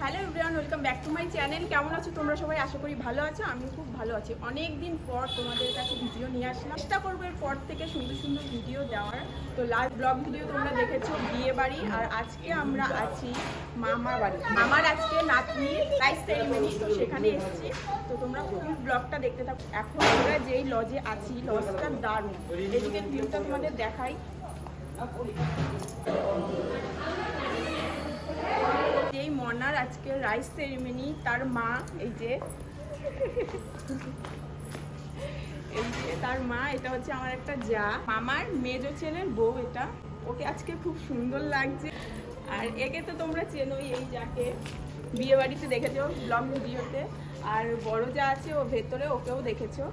Hello everyone, welcome back to my channel. কেমন আছো তোমরা সবাই? আশা করি ভালো আছো। আমি খুব ভালো আছি। অনেক দিন পর তোমাদের কাছে ভিডিও নিয়ে আসলাম। চেষ্টা করবো এরপর থেকে সুন্দর সুন্দর ভিডিও দেওয়ার। তো লাস্ট ব্লগ ভিডিও তোমরা দেখেছো বিয়ে বাড়ি, আর আজকে আমরা আছি মামার বাড়ি। আমার আজকে নাতনির রাইস সেরিমনি, তো সেখানে এসেছি। তো তোমরা ফুল ব্লগটা দেখতে থাকো। এখন আমরা যেই লজে আছি, লজটা দারুণ। এদিকে ভিউটা তোমাদের দেখাই। যেই মনার আজকে রাইস সেরিমনি, তার মা এই যে তার মা, এটা হচ্ছে আমার একটা যা, মামার মেজো ছেলের বউ। এটা ওকে আজকে খুব সুন্দর লাগছে। আর একে তো তোমরা চেনোই, এই যাকে বিয়ে বাড়িতে দেখেছো ব্লগ ভিডিওতে। আর বড় যা আছে ও ভেতরে, ওকেও দেখেছো।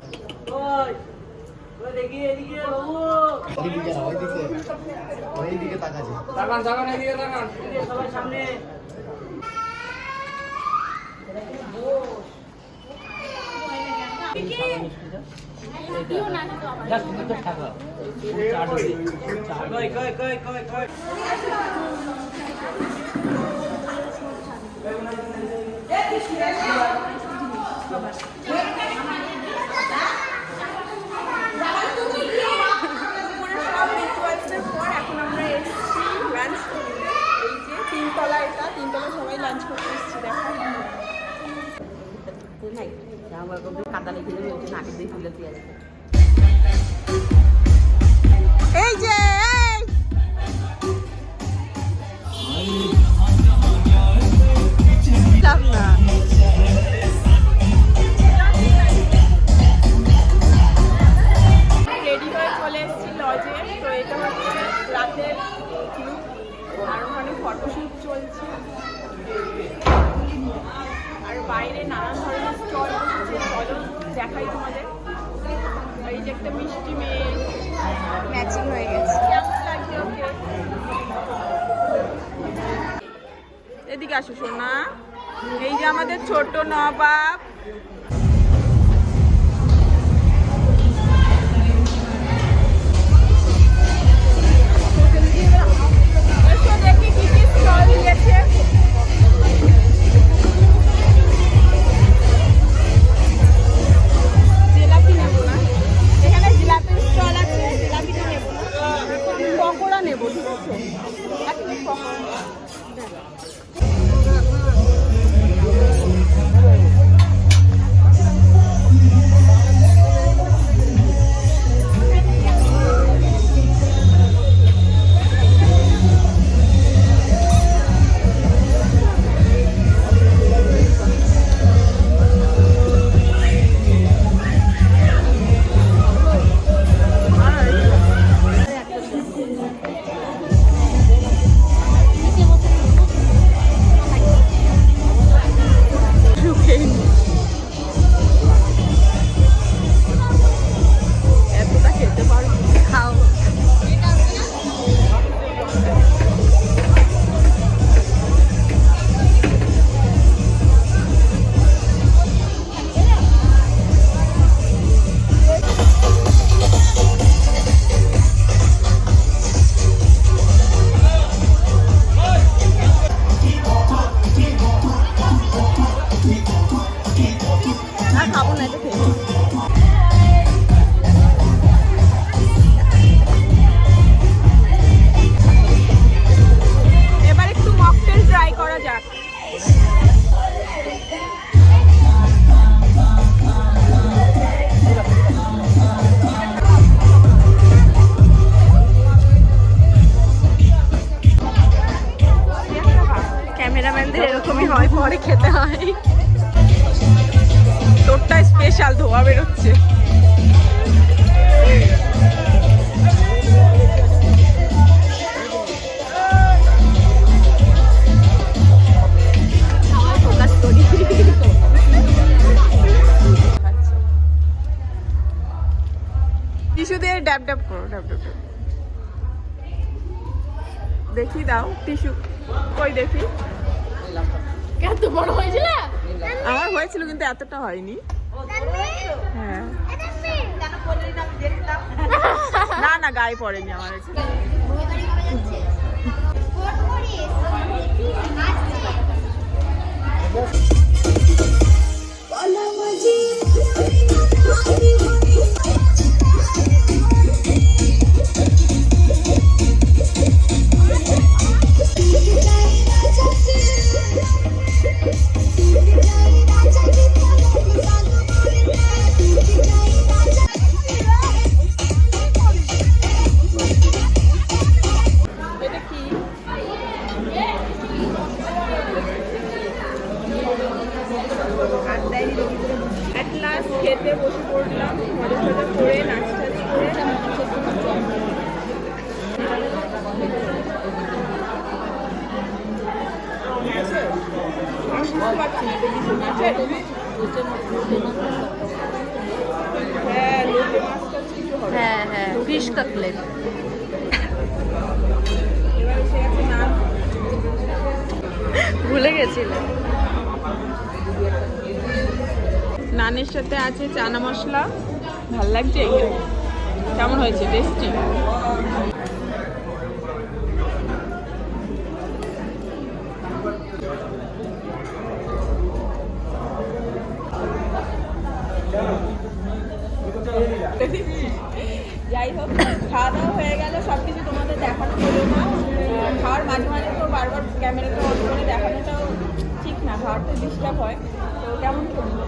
তিনতলা সবাই লাঞ্চ করতে এসেছি। দেখো এই যে রেডি হয়ে চলে এসেছি লজে। তো এটা হচ্ছে রাতের ভিউ, আর ওখানে ফটোশুট চলছে। আর বাইরে নানান ধরনের স্টল বসেছে, চলো দেখাই তোমাদের। এই যে একটা মিষ্টি মেয়ে ম্যাচিং হয়ে গেছে, কেমন লাগছে ওকে? এদিকে আসো সোনা। এই যে আমাদের ছোট নবাব। দেখি কি কি স্টল দিয়েছে। জিলাপি নেব না, এখানে জিলাপির স্টল আছে। জিলাপিটা নেব না, পকোড়া নেব। ঠিক আছে, এক প্লেট পকোড়া। ক্যামেরাম্যানদের এরকমই হয়, পরে খেতে হয়। তোরটা স্পেশাল, ধোয়া বেরোচ্ছে। টিস্যু দিয়ে ড্যাব ড্যাব করো, ড্যাব ড্যাব। দেখি দাও টিস্যু, কই দেখি। এত বড় হয়েছিল? আমার হয়েছিল, কিন্তু এতটা হয়নি। হ্যাঁ, না না, গায়ে পড়েনি আমার। এটা কি? At last খেতে বসে পড়লাম, মজা টজা করে নাচ টাচ করে। আছে? আমি বুঝতে পারছি না, এটা কিছু আছে? হ্যাঁ, লোটে মাছ টাছ কিছু হবে। হ্যাঁ হ্যাঁ ফিশ কাটলেট। এবার এসে গেছে নান। ভুলে গেছিলে। নানের সাথে আছে চানা মশলা। ভাল লাগছে? কেমন হয়েছে? টেস্টি? যাই হোক, খাওয়া দাওয়া হয়ে গেল, সব কিছু তোমাদের দেখানো হলো না। খাওয়ার মাঝে মাঝে তো বারবার ক্যামেরাটা অন করে দেখানোটাও ঠিক না, খাওয়ারটা ডিস্টার্ব হয়। তো কেমন করবো?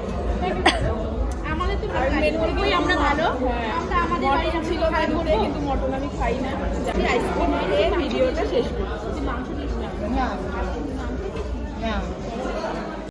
আমাদের তো আর মেনুতে আমরা ভালো। হ্যাঁ, আমরা আমাদের বাড়ি মটন ছিল মেনুতে, কিন্তু মটন আমি খাই না। আমি আইসক্রিম খেয়ে ভিডিওটা শেষ করছি। মাংস দিস না। না